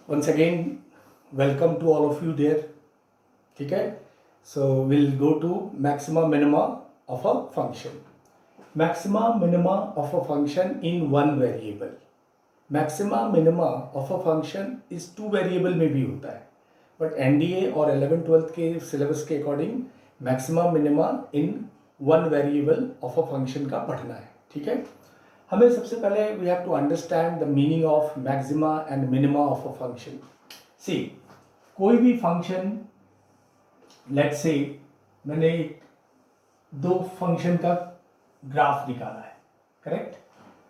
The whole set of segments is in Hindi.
Once again, welcome to all of you there. ठीक है? So we'll go to maxima minima of a function. Maxima minima of a function in one variable. Maxima minima of a function is two variable में भी होता है. But NDA और 11-12 के syllabus के according maxima minima in one variable of a function का पढ़ना है. ठीक है? हमें सबसे पहले we have to understand the meaning of maxima and minima of a function. See, कोई भी फंक्शन, लेट्स से मैंने दो फंक्शन का ग्राफ निकाला है, correct.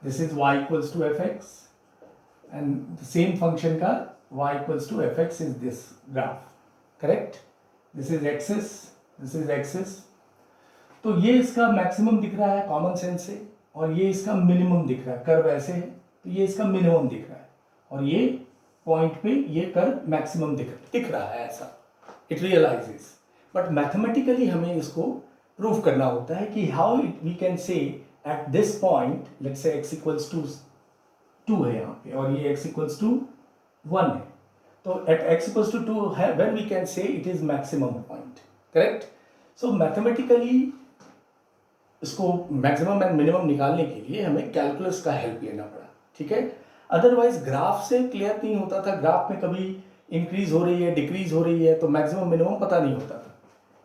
This is y equals to f x and the same function का y equals to f x is this graph, correct. This is axis, this is axis. तो ये इसका मैक्सिमम दिख रहा है कॉमन सेंस से, और ये इसका मिनिमम दिख रहा है. कर्व ऐसे है तो ये इसका मिनिमम दिख रहा है, और ये पॉइंट पे ये कर्व मैक्सिमम दिख रहा है. ऐसा इट रियलाइजेस. बट मैथमेटिकली हमें इसको प्रूव करना होता है कि how we can say at this point, let's say x equals to 2 है यहाँ पे, और ये x इक्वल्स टू 1 है. तो एट x इक्वल्स टू 2 है when we can say it is maximum point, correct. So mathematically इसको मैक्सिमम एंड मिनिमम निकालने के लिए हमें कैलकुलस का हेल्प लेना पड़ा. ठीक है. अदरवाइज ग्राफ से क्लियर नहीं होता था. ग्राफ में कभी इंक्रीज हो रही है, डिक्रीज हो रही है, तो मैक्सिमम मिनिमम पता नहीं होता था.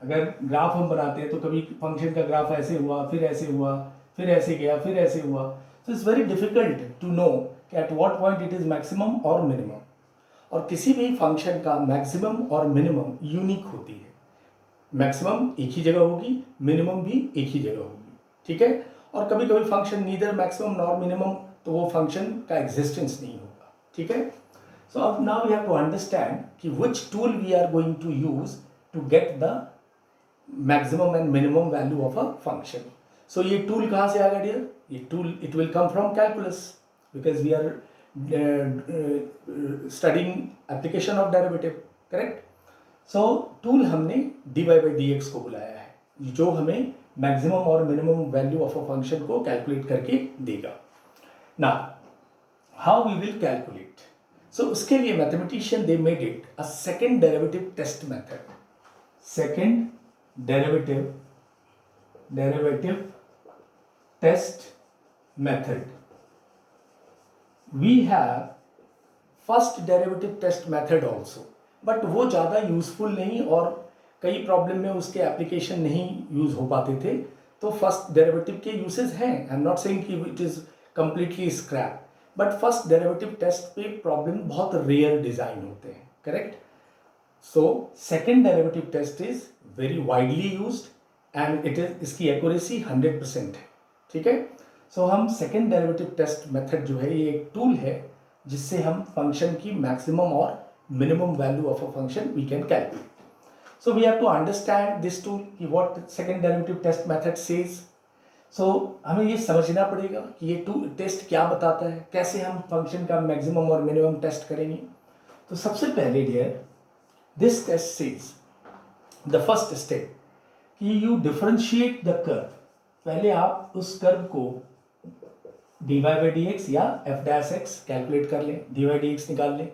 अगर ग्राफ हम बनाते हैं तो कभी फंक्शन का ग्राफ ऐसे हुआ, फिर ऐसे हुआ, फिर ऐसे गया, फिर ऐसे हुआ. तो it's very difficult to know कि at what point it is maximum और मिनिमम. और किसी भी फंक्शन का मैक्सिमम और मिनिमम यूनिक होती है. मैक्सिमम एक ही जगह होगी, मिनिमम भी एक ही जगह होगी. ठीक है. और कभी कभी function neither maximum nor minimum, तो वो फंक्शन का एग्जिस्टेंस नहीं होगा. ठीक है. सो अब now we have to understand कि which tool we are going to use to get the maximum and minimum value of a function. So ये टूल कहाँ से आ गया डियर? ये tool it will come from calculus, because we are studying application of derivative, correct. So tool हमने dy by dx को बुलाया है, जो हमें मैक्सिमम और minimum value of a function को कैलकुलेट करके देगा. ना how we will calculate? So उसके लिए mathematician they made it a second derivative test method. Second derivative test method. We have first derivative test method also, but वो ज़्यादा यूजफुल नहीं और कई प्रॉब्लम में उसके एप्लीकेशन नहीं यूज हो पाते थे. तो फर्स्ट डेरिवेटिव के यूसेज हैं. आई एम नॉट सेइंग कि it is completely scrap, but first derivative test पे प्रॉब्लम बहुत रेयर डिजाइन होते हैं, correct. So second derivative test is very widely used and it is इसकी एक्यूरेसी 100% है. ठीक है. सो हम सेकेंड डेरिवेटिव टेस्ट मेथड जो है ये एक टूल है जिससे हम फंक्शन की मैक्सिमम और minimum value of a function we can calculate. So we have to understand this tool, what second derivative test method says. So हमें ये समझना पड़ेगा कि ये टेस्ट क्या बताता है, कैसे हम फंक्शन का मैक्सिमम और मिनिमम टेस्ट करेंगे. तो सबसे पहले dear, this test says the first step कि यू डिफरेंशिएट द कर्व. पहले आप उस कर्व को dy by dx या f dash x कैलकुलेट कर लें, dy dx निकाल लें,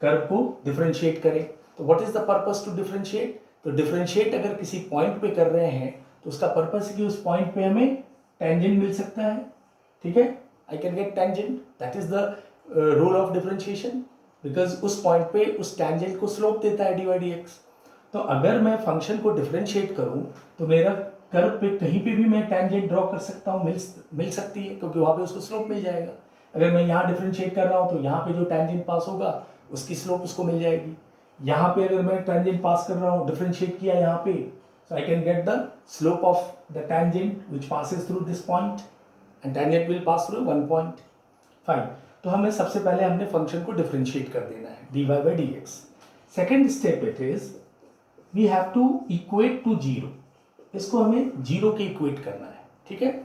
कर्व को डिफरेंशिएट करें. तो what is the purpose to differentiate? तो डिफरेंशिएट अगर किसी पॉइंट पे कर रहे हैं तो उसका पर्पस है कि उस पॉइंट पे हमें टेंजेंट मिल सकता है. ठीक है. आई can gate tangent, that is the rule of differentiation, because उस पॉइंट पे उस टेंजेंट को स्लोप देता है dy dx. तो अगर मैं फंक्शन को डिफरेंशिएट करूं तो मेरा कर्व पे कहीं पे भी मैं टेंजेंट ड्रॉ कर सकता हूँ, मिल सकती है, क्योंकि वहां पे उसको स्लोप मिल जाएगा. अगर मैं यहाँ डिफरेंशिएट कर रहा हूँ तो यहाँ पे जो टेंजेंट पास होगा उसकी स्लोप उसको मिल जाएगी. यहाँ पे अगर मैं टेंजेंट पास कर रहा हूँ, डिफरेंशिएट किया यहाँ पे, so I can get the slope of the tangent which passes through this point and tangent will pass through one point. Fine. तो हमें सबसे पहले हमने फंक्शन को डिफरेंशिएट कर देना है dy by dx. Second step it is we have to equate to zero. इसको हमें जीरो के इक्वेट करना है. ठीक है.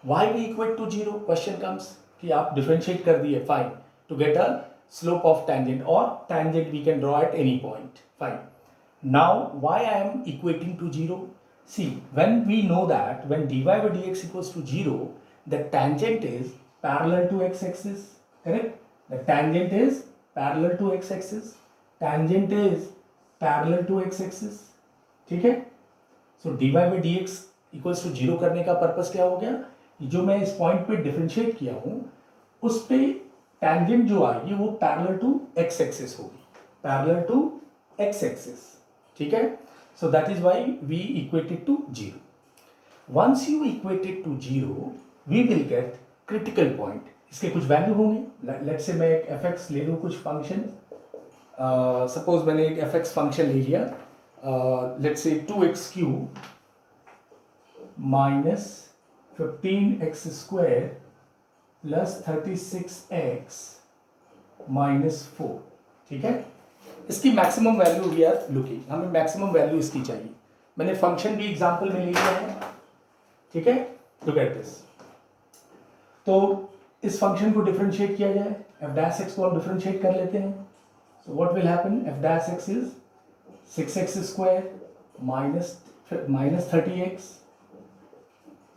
Why we equate to zero? Question comes कि आप डिफरेंशिएट कर दिए, fine, to get a slope of tangent, or tangent we can draw at any point. Fine. Now why I am equating to 0? See, when we know that when dy by dx equals to 0, the tangent is parallel to x-axis, correct? The tangent is parallel to x axis, tangent is parallel to x axis, ठीक है। So dy by d x equals to 0 करने का पर्पस क्या हो गया, जो मैं इस पॉइंट पे डिफरेंशिएट किया हूं उस पे टेंजेंट जो आएगी वो पैरेलल टू एक्स एक्सिस होगी, पैरेलल टू एक्स एक्सिस, ठीक है। So that is why we equated to 0. Once you equate it to 0, we will get critical point. इसके कुछ वैल्यू होंगे, लेट्स से मैं एक fx ले लूँ कुछ फंक्शन, सपोज मैंने एक fx फंक्शन ले लिया, let's say 2x cube minus 15x square plus 36x minus 4, ठीक है। इसकी maximum value we are looking, हमें मैक्सिमम वैल्यू इसकी चाहिए। मैंने फंक्शन भी एग्जांपल में ले लिया है, ठीक है। लुक एट दिस, तो इस फंक्शन को डिफरेंशिएट किया जाए, एफ डैश एक्स को हम डिफरेंशिएट कर लेते हैं। So what will happen, F dash x is 6x square minus 30x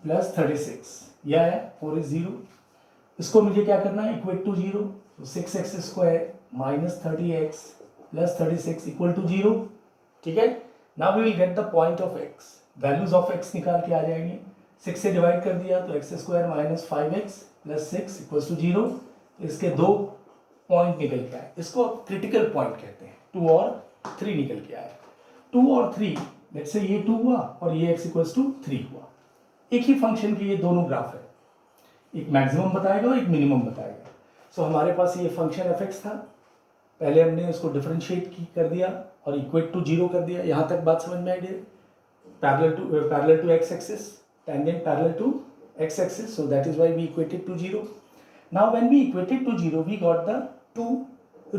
plus 36, यह है 4 इज 0। इसको मुझे क्या करना है, इक्वेट टू 0, तो 6x square minus 30x plus 36 equal to 0, ठीक है। Now we will get the point of x, values of x निकाल के आ जाएंगे। 6 से डिवाइड कर दिया तो x square minus 5x plus 6 equals to 0, इसके दो पॉइंट निकल के आए, इसको क्रिटिकल पॉइंट कहते हैं। 2 और 3 निकल के आए, 2 और 3, लेट्स से ये 2 हुआ और ये x इक्वल्स टू 3 हुआ। एक ही फंक्शन के ये दोनों ग्राफ है, एक मैक्सिमम बताएगा और एक मिनिमम बताएगा। सो हमारे पास ये फंक्शन fx था, पहले हमने इसको डिफरेंशिएट कर दिया और इक्वेट टू 0 कर दिया। यहाँ तक बात समझ में आई dear, parallel to x axis, tangent parallel to x axis, so that is why we equated to 0. Now when we equated to 0 we got the two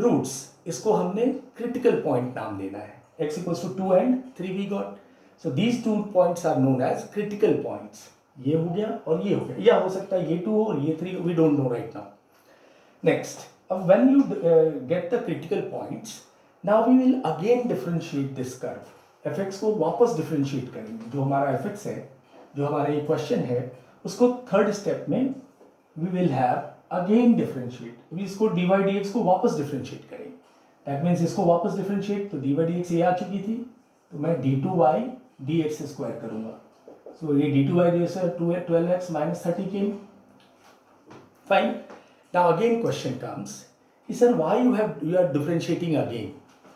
roots, इसको हमने critical point नाम देना है, x equals to 2 and 3 we got, so these 2 points are known as critical points. ये हो गया और ये हो गया, या हो सकता है ये 2 हो और ये 3, we don't know right now. Next, when you get the critical points, now we will again differentiate this curve. fx को वापस differentiate करेंगे, जो हमारा fx है, जो हमारा ये क्वेश्चन है, उसको थर्ड स्टेप में we will have again differentiate, इसको dy dx को वापस डिफरेंशिएट करेंगे। दैट मीन्स इसको वापस डिफरेंशिएट, तो dy dx ये आ चुकी थी, तो मैं d2y dx स्क्वायर करूंगा। सो ये d2y dx 12x minus 30 came, fine. Now again question comes, sir why you are differentiating again,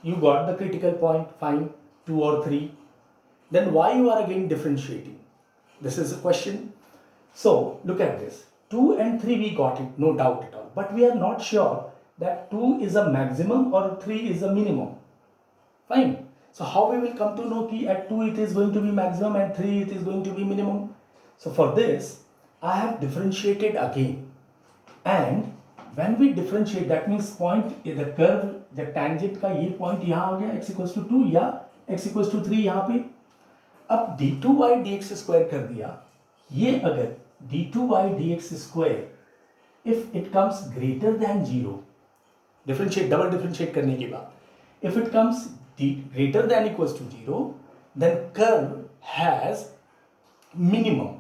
you got the critical point, fine, 2 और 3, then why you are again differentiating? This is a question. So look at this, 2 and 3 we got it, no doubt at all, but we are not sure that 2 is a maximum or 3 is a minimum. Fine. So how we will come to know कि at 2 it is going to be maximum and 3 it is going to be minimum? So for this I have differentiated again, and when we differentiate that means point, the curve, the tangent का ये point यहाँ आ गया x equals to 2 या x equals to 3 यहाँ पे। अब d2y dx स्क्वायर कर दिया, ये अगर d2y dx square if it comes greater than 0, differentiate, double differentiate करने के बाद, if it comes greater than equals to 0, then curve has minimum.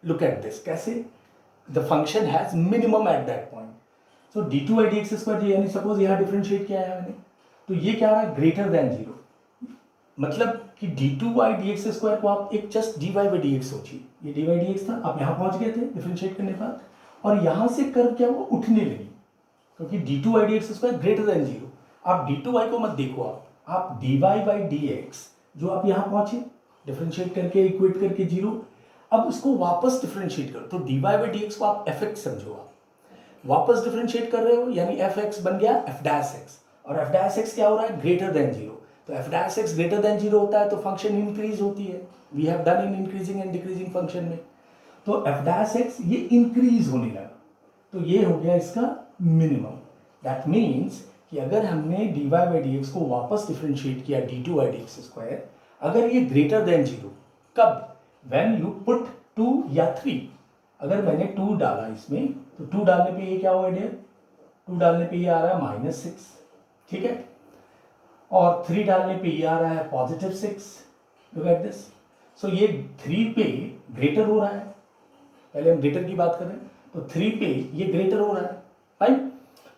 Look at this, कैसे, the function has minimum at that point. So d2y dx square, यानी सपोज यहाँ डिफरेंशिएट किया है मैंने, तो ये क्या है, ग्रेटर देन 0, मतलब कि d2y dx स्क्वायर को आप एक जस्ट dy by dx सोचिए, ये dy dx था, आप यहाँ पहुँच गए थे डिफरेंशिएट करने के बाद, और यहाँ से कर्व क्या हुआ, उठने लगी, क्योंकि d2y dx square greater than 0। आप d2y को मत देखो, आप dy by dx जो आप यहाँ पहुँचे डिफरेंशिएट करके इक्वेट करके 0, अब उसको वापस डिफरेंशिएट करो, तो dy by dx को आप fx समझो, आप वापस डिफरेंशिएट कर रहे हो, यानी fx बन गया f डैश x, और f डैश x क्या हो रहा है, ग्रेटर देन 0, तो f dash x greater than 0 होता है तो फंक्शन इंक्रीज होती है, we have done in increasing and decreasing function में, तो f डैश x ये इंक्रीज होने लगा, तो ये हो गया इसका मिनिमम। दैट मीन्स कि अगर हमने dy by dx को वापस डिफरेंशिएट किया d2y dx स्क्वायर, अगर ये ग्रेटर देन 0, कब, व्हेन यू पुट 2 या 3, अगर मैंने 2 डाला इसमें, तो 2 डालने पे ये क्या होगा डियर, 2 डालने पे ये आ रहा है -6, ठीक है, और 3 डालने पे ये आ रहा है +6। लुक एट दिस, सो ये 3 पे ग्रेटर हो रहा है, पहले हम ग्रेटर की बात करें, तो 3 पे ये ग्रेटर हो रहा है, फाइन।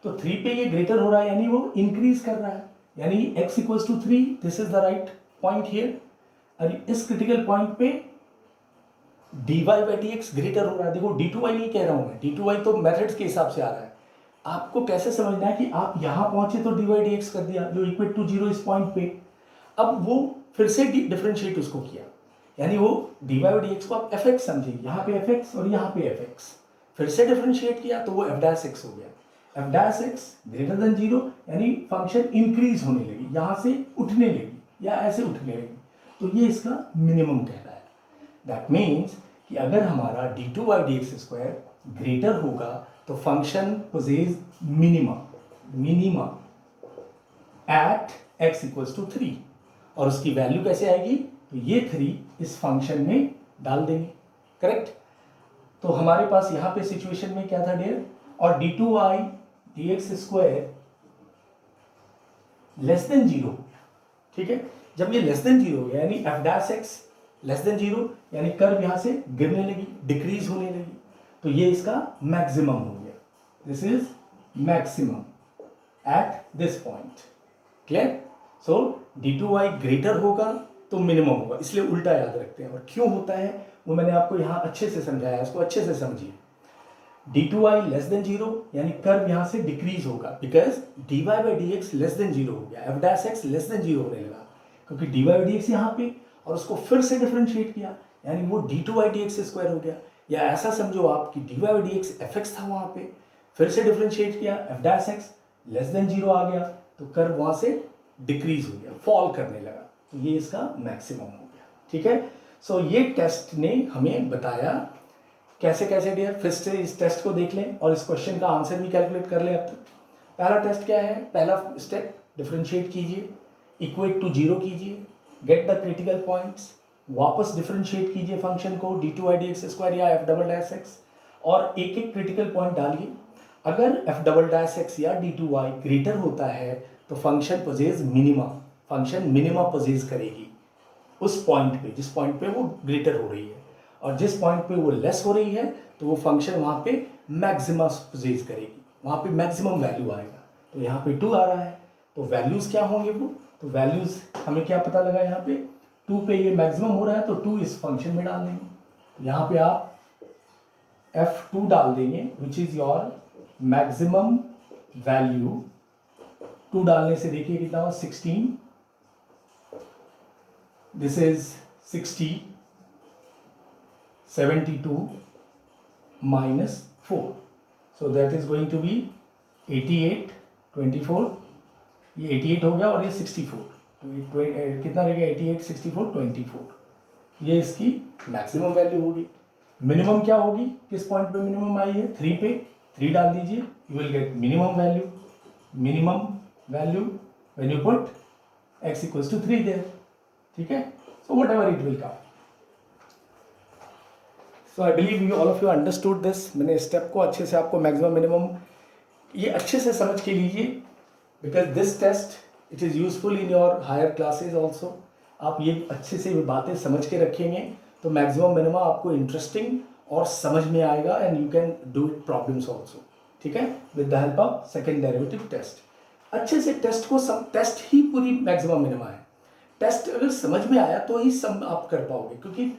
तो 3 पे ये ग्रेटर हो रहा है यानी वो इंक्रीज कर रहा है, यानी x equals to 3, this is the right point here. और इस क्रिटिकल पॉइंट पे dy by d x greater हो रहा है। देखो d2y नहीं कह रहा हूं मैं, d2y तो मेथड्स के हिसाब से आ रहा है। आपको कैसे समझना है कि आप यहां पहुंचे तो dy बाई डी एक्स कर दिया जो इक्वल टू 0 इस पॉइंट पे। अब वो फिर से डिफरेंशिएट उसको किया, यानी वो dy बाई डी एक्स को आप fx समझिए, यहाँ पे fx और यहाँ पे fx, फिर से डिफरेंशिएट किया तो वो f डैश x हो गया। f dash x greater than 0 यानी फंक्शन इंक्रीज होने लगी, यहाँ से उठने लगी या ऐसे उठने लगी, तो ये इसका मिनिमम कह रहा है। दैट मीन्स कि अगर हमारा d2 by d x square greater होगा तो function poses minima at x equals to 3, और उसकी वैल्यू कैसे आएगी, तो ये 3 इस फंक्शन में डाल देंगे, करेक्ट। तो हमारे पास यहाँ पे सिचुएशन में क्या था डियर, और d2y dx square less than 0, ठीक है। जब ये लेस देन 0 हो गया यानी f dash x less than 0 यानी कर्व यहाँ से गिरने लगी, डिक्रीज होने लगी, तो ये इसका मैक्सिमम हो गया। This is maximum eight this point, clear. So d2y greater होगा तो मिनिमम होगा, इसलिए उल्टा याद रखते हैं। और क्यों होता है वो मैंने आपको यहाँ अच्छे से समझाया, इसको अच्छे से समझिए। d2y लेस देन 0 यानी कर्व यहाँ से डिक्रीज होगा, because dy by d x less than 0 हो गया, f dash x less than 0 होने लगा, क्योंकि dy बाई डी एक्स यहाँ पे और उसको फिर से डिफरेंशिएट किया यानी वो d2 by d x square हो गया। या ऐसा समझो आप कि dy by d x fx था वहाँ पे, फिर से डिफरेंशिएट किया, f dash x less than 0 आ गया तो कर्व वहाँ से डिक्रीज हो गया, फॉल करने लगा, तो ये इसका मैक्सिमम हो गया, ठीक है। सो ये टेस्ट ने हमें बताया कैसे कैसे डियर, फिर से इस टेस्ट को देख लें और इस क्वेश्चन का आंसर भी कैलकुलेट कर लें अब तक। पहला टेस्ट क्या है, पहला स्टेप डिफरेंशिएट कीजिए, इक्वेट टू 0 कीजिए, गेट द क्रिटिकल पॉइंट्स, वापस डिफरेंशिएट कीजिए फंक्शन को d2 by d x square या f डबल डैश एक्स, और एक एक क्रिटिकल पॉइंट डालिए। अगर f डबल डैश एक्स या d2y ग्रेटर होता है तो function poses minima, function minima poses करेगी उस पॉइंट पे जिस पॉइंट पे वो ग्रेटर हो रही है, और जिस पॉइंट पे वो लेस हो रही है तो वो फंक्शन वहाँ पे मैक्सिमा पोजेज करेगी, वहाँ पे मैक्सिमम वैल्यू आएगा। तो यहाँ पे 2 आ रहा है तो वैल्यूज़ क्या होंगे वो, तो वैल्यूज़ हमें क्या पता लगा, यहाँ पे 2 पे ये मैक्सिमम हो रहा है तो 2 इस फंक्शन में डाल देंगे। यहाँ पे आप f2 डाल देंगे which is your maximum value. 2 डालने से देखिए कितना हुआ 16, this is 60, 72 minus 4, so that is going to be 88, 24, ये 88 हो गया और ये 64, तो ये कितना रहेगा 88, 64, 24, ये इसकी मैक्सिमम वैल्यू होगी। मिनिमम क्या होगी, किस पॉइंट पे मिनिमम आई है, 3 पे, 3 डाल दीजिए, you will get minimum value, minimum value when you put x equals to 3 there, ठीक है। So whatever it will come. So I believe you all of you understood this. मैंने स्टेप को अच्छे से आपको मैक्सिमम मिनिमम ये अच्छे से समझ के लीजिए, because this test it is useful in your higher classes also. आप ये अच्छे से बातें समझ के रखेंगे तो मैक्सिमम मिनिमम आपको इंटरेस्टिंग और समझ में आएगा and you can do it problems also, ठीक है, with the help of second derivative test. अच्छे से टेस्ट को टेस्ट ही पूरी मैक्सिमम मिनिमा है। टेस्ट अगर समझ में आया तो ही सम आप कर पाओगे, क्योंकि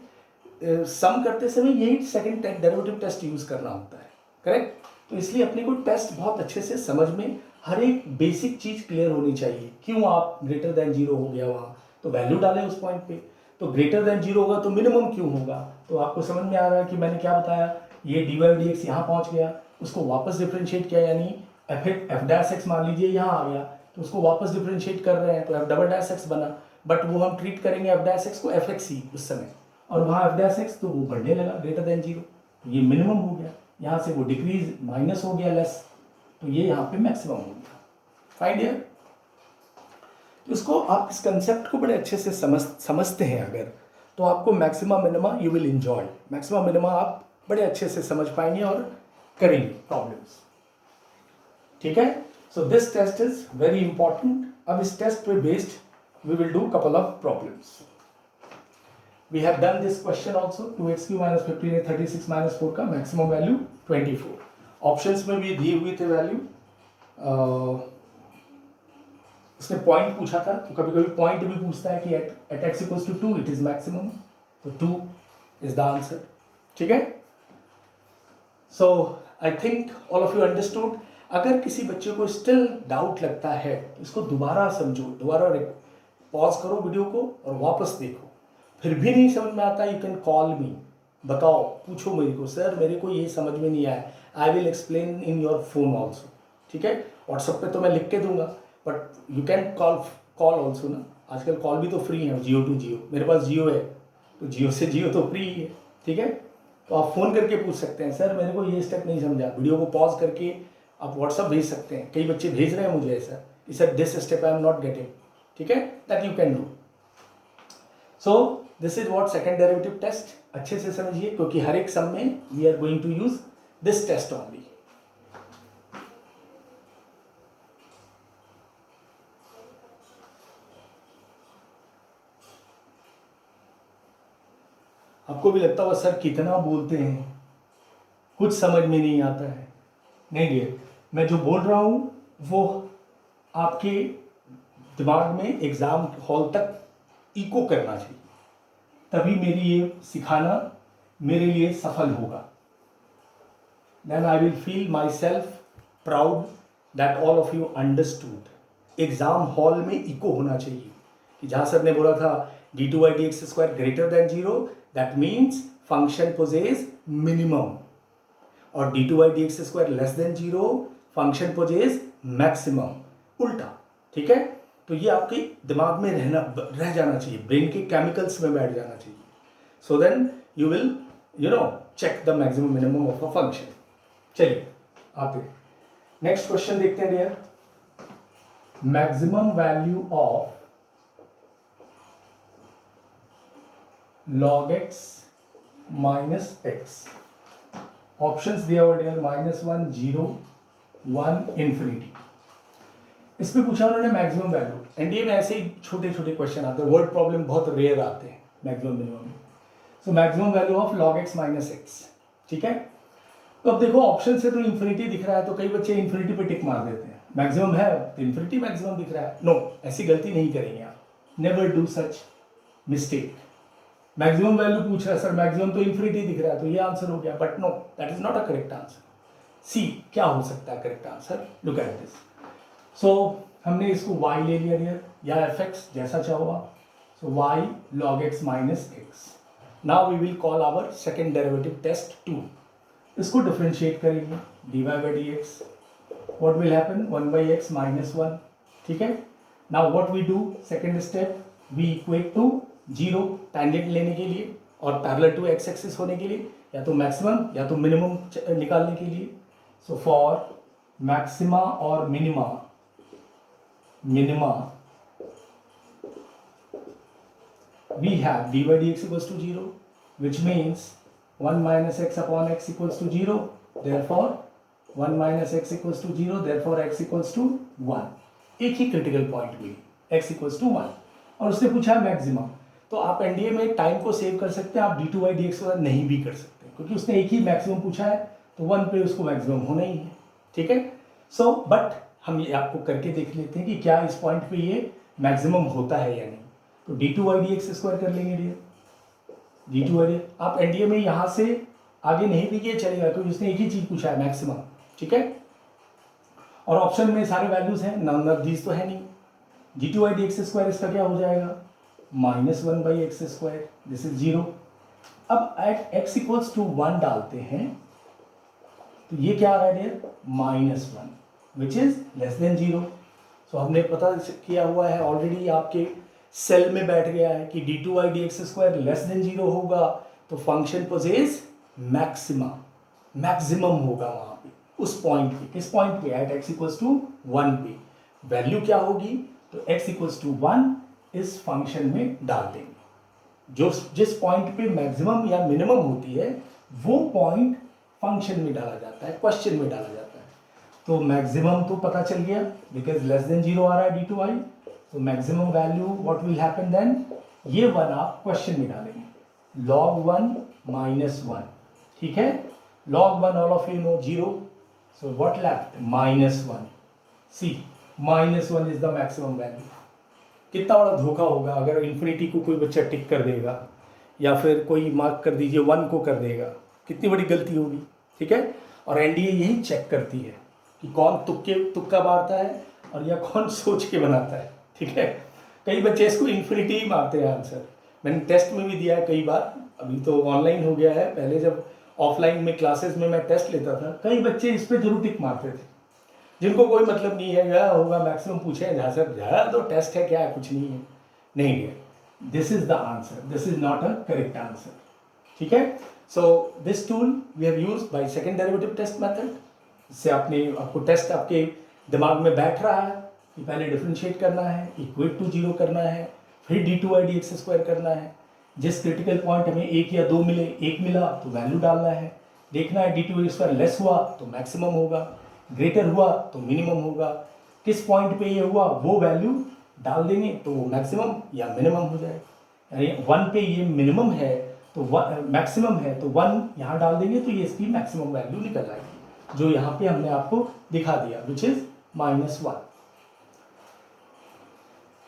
सम करते समय यही सेकंड डेरिवेटिव टेस्ट यूज़ करना होता है, करेक्ट। तो इसलिए अपने को टेस्ट बहुत अच्छे से समझ में हर एक बेसिक चीज़ क्लियर होनी चाहिए। क्यों आप ग्रेटर देन 0 हो गया वहाँ तो वैल्यू डालें उस पॉइंट पे, तो ग्रेटर देन 0 होगा तो मिनिमम क्यों होगा, तो आपको समझ में आ रहा है कि मैंने क्या बताया। ये डी वाई डी एक्स यहाँ पहुँच गया, उसको वापस डिफ्रेंशिएट किया, यानी एफ डैश एक्स मान लीजिए यहाँ आ गया तो उसको वापस डिफ्रेंशिएट कर रहे हैं तो एफ डबल डैश एक्स बना, बट वो हम ट्रीट करेंगे एफ डैश एक्स को एफ एक्स ही उस समय, और वहाँ एफ डैश एक्स तो वो बढ़ने लगा ग्रेटर देन 0, तो ये मिनिमम हो गया, यहाँ से वो डिक्रीज माइनस हो गया लेस, तो ये यहाँ पे मैक्सिमम हो गया। फाइन डियर, तो इसको आप इस कंसेप्ट को बड़े अच्छे से समझते हैं अगर, तो आपको maximum minima you will enjoy, maximum minima आप बड़े अच्छे से समझ पाएंगे और करेंगे प्रॉब्लम्स, ठीक है। So this test is very important. अब इस टेस्ट पे based we will do couple of problems. We have done this question also, 2x³ - 15 36 - 4 का मैक्सिमम वैल्यू 24। ऑप्शंस में भी दिए हुए थे वैल्यू, उसने पॉइंट पूछा था, तो कभी कभी पॉइंट भी पूछता है कि at x equals to 2 it is maximum, तो 2 इज द आंसर। ठीक है, so I think all of you understood. अगर किसी बच्चे को स्टिल डाउट लगता है तो इसको दोबारा समझो, दोबारा पॉज करो वीडियो को और वापस देखो। फिर भी नहीं समझ में आता, यू कैन कॉल मी, बताओ, पूछो मेरे को, सर मेरे को ये समझ में नहीं आया, I will explain in your phone also. ठीक है, व्हाट्सएप पे तो मैं लिख के दूंगा, but you can call also ना, आजकल कॉल भी तो फ्री है, जियो टू जियो, मेरे पास जियो है तो जियो से जियो तो फ्री ही है। ठीक है, तो आप फ़ोन करके पूछ सकते हैं, सर मेरे को ये स्टेप नहीं समझा, वीडियो को पॉज करके आप व्हाट्सअप भेज सकते हैं। कई बच्चे भेज रहे हैं मुझे ऐसा कि sir this step I am not getting. ठीक है, that you can do. So this is what second derivative test, अच्छे से समझिए क्योंकि हर एक सम में we are going to use this test only. आपको भी लगता होगा सर कितना बोलते हैं, कुछ समझ में नहीं आता है। नहीं डियर, मैं जो बोल रहा हूँ वो आपके दिमाग में एग्ज़ाम हॉल तक इको करना चाहिए, तभी मेरी ये सिखाना मेरे लिए सफल होगा। Then I will feel myself proud that all of you understood. Exam hall में इको होना चाहिए कि जहाँ सर ने बोला था D two Y D x square greater than zero, that means function poses minimum, और D two Y D x square less than zero function poses maximum, उल्टा। ठीक है, तो ये आपके दिमाग में रह जाना चाहिए, ब्रेन के केमिकल्स में बैठ जाना चाहिए। So then you will check the maximum minimum of a function. चलिए आते हैं नेक्स्ट क्वेश्चन देखते हैं dear. Maximum value of log x minus x, options दिया हुआ डियर -1 0 1 इंफिनिटी। इस पे पूछा उन्होंने मैक्सिमम वैल्यू। एनडीए में ऐसे ही छोटे छोटे क्वेश्चन आते हैं, वर्ड प्रॉब्लम बहुत रेयर आते हैं मैक्सिमम मिनिमम में। So maximum value of log x minus x. ठीक है, तो अब देखो ऑप्शन से तो इंफिनिटी दिख रहा है, तो कई बच्चे इंफिनिटी पे टिक मार देते हैं, मैक्सिमम है तो इंफिनिटी मैक्सिमम दिख रहा है। नो, ऐसी गलती नहीं करेंगे आप, never do such mistake. Maximum value पूछ रहा है, सर मैक्सिमम तो इंफिनिटी दिख रहा है तो ये आंसर हो गया, but no, that is not a correct answer. See क्या हो सकता है correct answer, look at this. So हमने इसको y ले लिया डियर, या fx जैसा चाहो आप। So y log x minus x. Now we will call our second derivative test 2। इसको डिफ्रेंशिएट करेंगे, dy by dx, what will happen 1 by x minus 1। ठीक है, now what we do, second step, we equate to 0 tangent लेने के लिए और पैरेलल टू x एक्सिस होने के लिए, या तो मैक्सिमम या तो मिनिमम निकालने के लिए। सो फॉर मैक्सिमा और minima we have dy dx equals to 0, which means 1 minus x upon x equals to 0, therefore 1 minus x equals to 0, therefore x equals to 1। एक ही क्रिटिकल पॉइंट मिली, x equals to 1, और उसने पूछा है मैक्सिमम। तो आप एनडीए में टाइम को सेव कर सकते हैं, आप d two Y D x नहीं भी कर सकते, क्योंकि उसने एक ही मैक्सिमम पूछा है तो 1 पे उसको मैक्सिमम होना ही है। ठीक है, सो बट हम ये आपको करके देख लेते हैं कि क्या इस पॉइंट पे ये मैक्सिमम होता है या नहीं। तो d two Y D x square कर लेंगे डियर, डी टू वाई। आप एनडीए में यहाँ से आगे नहीं भी किए चलेगा क्योंकि उसने एक ही चीज़ पूछा है, मैक्सिमम। ठीक है, और ऑप्शन में सारे वैल्यूज हैं, नन ऑफ दीज तो है नहीं। D two Y D x square इसका क्या हो जाएगा, -1 by x square, this is 0। अब एट एक्स इक्वल्स टू 1 डालते हैं तो ये क्या आ रहा है dear, -1 which is less than 0। So हमने पता किया हुआ है ऑलरेडी, आपके सेल में बैठ गया है कि d two Y D x square less than 0 होगा तो फंक्शन पोजेज मैक्सिमा, मैक्सिमम होगा वहां पे, उस पॉइंट पे। किस पॉइंट पे, एट एक्स इक्वल्स टू 1 पे। वैल्यू क्या होगी, तो एक्स इक्वल्स टू 1 इस फंक्शन में डाल देंगे। जो जिस पॉइंट पे मैक्सिमम या मिनिमम होती है वो पॉइंट फंक्शन में डाला जाता है, क्वेश्चन में डाला जाता है। तो मैक्सिमम तो पता चल गया बिकॉज लेस देन 0 आ रहा है डी टू वाई, तो maximum value what will happen then, ये 1 आप क्वेश्चन में डालेंगे, log 1 minus 1। ठीक है, log 1 all of you know 0, so what left -1। See -1 is the maximum value. कितना बड़ा धोखा होगा अगर इन्फिनिटी को कोई बच्चा टिक कर देगा या फिर कोई मार्क कर दीजिए 1 को कर देगा, कितनी बड़ी गलती होगी। ठीक है, और एनडीए यही चेक करती है कि कौन तुक्का मारता है और या कौन सोच के बनाता है। ठीक है, कई बच्चे इसको इन्फिनिटी ही मारते हैं आंसर। मैंने टेस्ट में भी दिया है कई बार, अभी तो ऑनलाइन हो गया है, पहले जब ऑफलाइन में क्लासेस में मैं टेस्ट लेता था कई बच्चे इस पर जरूर टिक मारते थे जिनको कोई मतलब नहीं है, गया होगा मैक्सिमम पूछे जहाँ सर ज़्यादा तो टेस्ट है क्या है, कुछ नहीं है। नहीं है, this is the answer, this is not a correct answer. ठीक है, so this tool we have used by second derivative test method. इससे आपको टेस्ट आपके दिमाग में बैठ रहा है कि पहले डिफरेंशिएट करना है, इक्वेट टू जीरो करना है, फिर d2y/dx² करना है। जिस क्रिटिकल पॉइंट हमें एक या दो मिले, एक मिला तो वैल्यू डालना है, देखना है d2y² लेस हुआ तो मैक्सिमम होगा, ग्रेटर हुआ तो मिनिमम होगा। किस पॉइंट पे ये हुआ वो वैल्यू डाल देंगे तो वो मैक्सिमम या मिनिमम हो जाएगा। यानी 1 पे ये मिनिमम है तो मैक्सिमम है तो 1 यहाँ डाल देंगे तो ये इसकी मैक्सिमम वैल्यू निकल आएगी, जो यहाँ पे हमने आपको दिखा दिया, विच इज -1।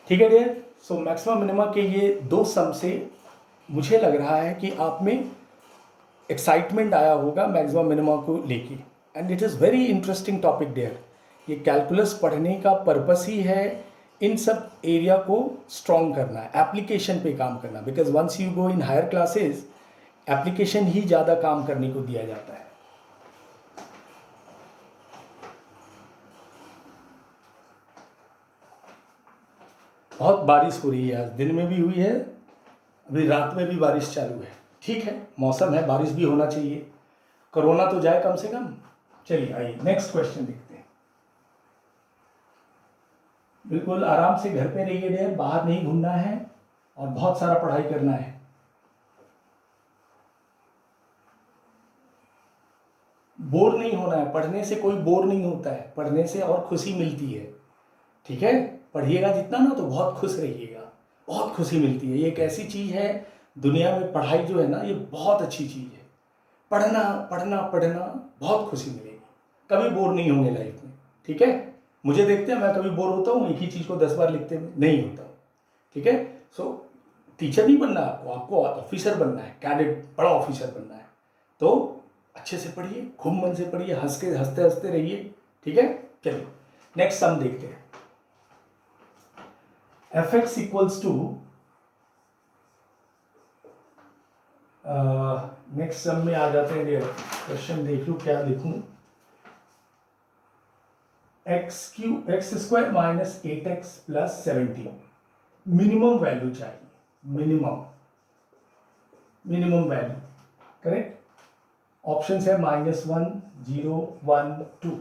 ठीक है डियर, सो मैक्सिमम मिनिमा के ये दो सम से मुझे लग रहा है कि आप में एक्साइटमेंट आया होगा मैक्सिमम मिनिमा को लेके, and it is very interesting topic dear. ये कैलकुलस पढ़ने का पर्पस ही है इन सब एरिया को स्ट्रॉन्ग करना है, एप्लीकेशन पे काम करना, because once you go in higher classes application ही ज़्यादा काम करने को दिया जाता है। बहुत बारिश हो रही है, आज दिन में भी हुई है, अभी रात में भी बारिश चालू है। ठीक है, मौसम है, बारिश भी होना चाहिए, कोरोना तो जाए कम से कम। चलिए आइए नेक्स्ट क्वेश्चन देखते हैं। बिल्कुल आराम से घर पे रहिए डियर, बाहर नहीं घूमना है और बहुत सारा पढ़ाई करना है। बोर नहीं होना है, पढ़ने से कोई बोर नहीं होता है, पढ़ने से और खुशी मिलती है। ठीक है, पढ़िएगा जितना ना तो बहुत खुश रहिएगा, बहुत खुशी मिलती है। ये एक ऐसी चीज़ है दुनिया में, पढ़ाई जो है ना ये बहुत अच्छी चीज़ है। पढ़ना पढ़ना पढ़ना, बहुत खुशी मिलेगी, कभी बोर नहीं होंगे लाइफ में। ठीक है, मुझे देखते हैं मैं कभी बोर होता हूँ एक ही चीज़ को 10 बार लिखते हुए, नहीं होता हूँ। ठीक है, सो टीचर नहीं बनना आपको ऑफिसर बनना है, कैडेट, बड़ा ऑफिसर बनना है। तो अच्छे से पढ़िए, खूब मन से पढ़िए, हंसते हंसते रहिए। ठीक है, चलिए नेक्स्ट सम देखते हैं। fx equals to, next sum में आ जाते हैं। क्वेश्चन देख लूं क्या लिखूं। x² minus 8x plus 17, minimum value चाहिए, मिनिमम वैल्यू। करेक्ट, ऑप्शन है -1, 0, 1, 2।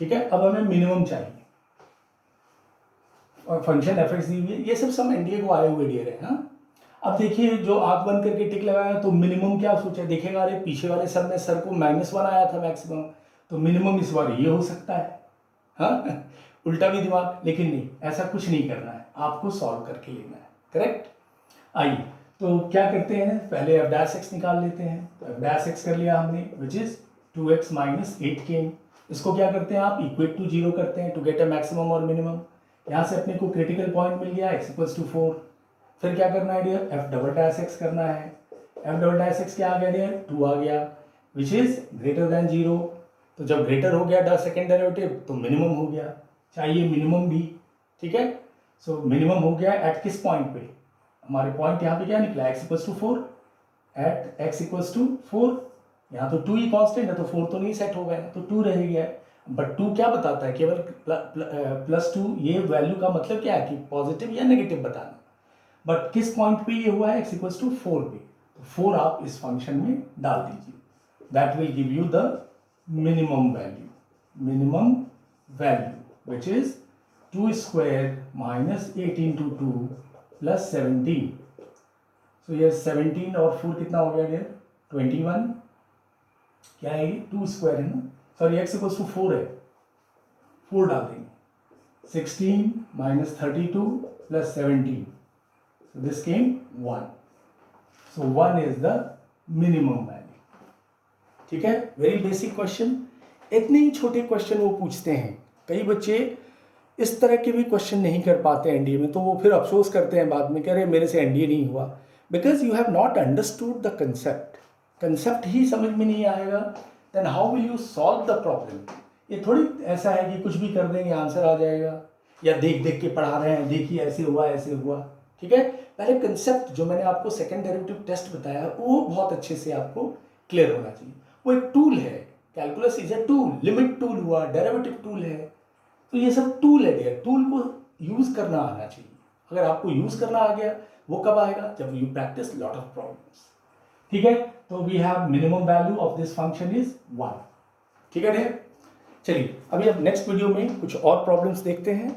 ठीक है, अब हमें मिनिमम चाहिए और फंक्शन fx दी हुई है। ये सब सम एनडीए को आए हुए डियर है। हाँ, अब देखिए जो आंख बंद करके टिक लगाया तो मिनिमम क्या सोचा, देखेगा अरे पीछे वाले सब में सर को -1 आया था मैक्सिमम, तो मिनिमम इस बार ये हो सकता है। हाँ उल्टा भी दिमाग, लेकिन नहीं, ऐसा कुछ नहीं करना है, आपको सॉल्व करके लेना है। करेक्ट, आइए तो क्या करते हैं, पहले f' निकाल लेते हैं। तो f' कर लिया हमने, विच इज 2x माइनस 8 केम। इसको क्या करते हैं आप, इक्वेट टू जीरो करते हैं टू गेट अ मैक्सिमम और मिनिमम। यहाँ से अपने को क्रिटिकल पॉइंट मिल गया x इक्वल्स टू 4। फिर क्या करना है डियर, f'' करना है। f'' क्या आ गया डियर, 2 आ गया, विच इज ग्रेटर देन 0। तो जब ग्रेटर हो गया सेकेंड डेरिवेटिव तो मिनिमम हो गया, चाहिए मिनिमम भी। ठीक है, सो मिनिमम हो गया एट किस पॉइंट पे, हमारे पॉइंट यहाँ पे क्या निकला, x equals to 4, at x equals to 4। यहाँ तो 2 ही कांस्टेंट है तो 4 तो नहीं सेट हो गया, तो 2 रह गया। बट 2 क्या बताता है, केवल +2, ये वैल्यू का मतलब क्या है कि पॉजिटिव या नेगेटिव बताना। बट किस पॉइंट पे ये हुआ है, x इक्वल्स टू 4 पे, तो 4 आप इस फंक्शन में डाल दीजिए, that will give you the minimum value which is 2 square minus 8 into 2 plus 17। so ये 17 और 4 कितना हो गया डियर, 21। क्या है ये, 2 स्क्वायर है ना, सॉरी x इक्वल्स टू 4 है, 4 डाल देंगे। 16 minus 32 plus 17, so this came 1, so 1 is the minimum value। ठीक है, वेरी बेसिक क्वेश्चन, इतने ही छोटे क्वेश्चन वो पूछते हैं कई बच्चे इस तरह के भी क्वेश्चन नहीं कर पाते एनडीए में, तो वो फिर अफसोस करते हैं बाद में, कह रहे मेरे से एनडीए नहीं हुआ, because you have not understood the concept. Concept ही समझ में नहीं आएगा, then how will you solve the problem. ये थोड़ी ऐसा है कि कुछ भी कर देंगे आंसर आ जाएगा, या देख देख के पढ़ा रहे हैं, देखिए ऐसे हुआ ऐसे हुआ। ठीक है, पहले कंसेप्ट जो मैंने आपको सेकंड डेरिवेटिव टेस्ट बताया वो बहुत अच्छे से आपको क्लियर होना चाहिए। वो एक टूल है, calculus is a tool, limit tool हुआ, डेरिवेटिव टूल है, तो ये सब टूल है डियर, टूल को यूज करना आना चाहिए। अगर आपको यूज करना आ गया, वो कब आएगा, जब you practice lot of problems. ठीक है, तो we have minimum value of this function is 1। ठीक है डियर, चलिए अभी अब नेक्स्ट वीडियो में कुछ और प्रॉब्लम्स देखते हैं।